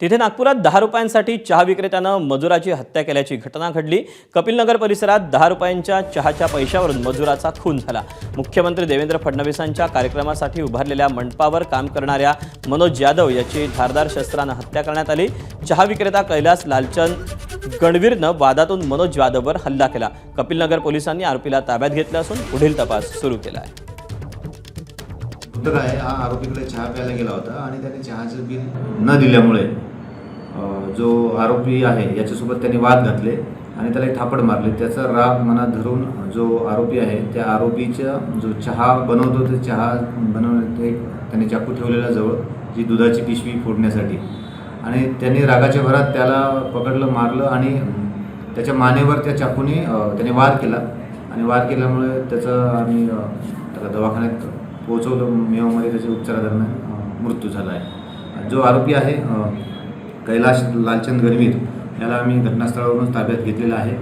तिथे नागपुरात 10 रुपयांसाठी चहा विक्रेत्यानं मजुराची हत्या केल्याची घटना घडली। कपिलनगर परिसरात 10 रुपयांच्या चहाच्या पैशावरून मजुराचा खून झाला। मुख्यमंत्री देवेंद्र फडणवीसांच्या कार्यक्रमासाठी उभारलेल्या मंडपावर काम करणाऱ्या मनोज यादव याची धारदार शस्त्रानं हत्या करण्यात आली। चहा विक्रेता कैलास लालचंद गणवीरनं वादातून मनोज यादववर हल्ला केला। कपिलनगर पोलिसांनी आरोपीला ताब्यात घेतलं असून पुढील तपास सुरू केला आहे। उत्तर आहे, हा आरोपीकडे चहा प्यायला गेला होता आणि त्याने चहाचं बिल न दिल्यामुळे जो आरोपी आहे याच्यासोबत त्यांनी वाद घातले आणि त्याला एक थापड मारले। त्याचा राग मनात धरून जो आरोपी आहे त्या आरोपीचा जो चहा बनवतो ते चहा बनवण्यात त्याने चाकू ठेवलेला जवळ जी दुधाची पिशवी फोडण्यासाठी आणि त्यांनी रागाच्या भरात त्याला पकडलं, मारलं आणि त्याच्या मानेवर त्या चाकूने त्याने वार केला आणि वार केल्यामुळे आम्ही त्याला दवाखान्यात पोहोचवलं। मेवामध्ये त्याच्या उपचारादरम्यान मृत्यू झाला आहे। जो आरोपी आहे कैलास लालचंद गणवीर याला आम्ही घटनास्थळावरून ताब्यात घेतलेला आहे।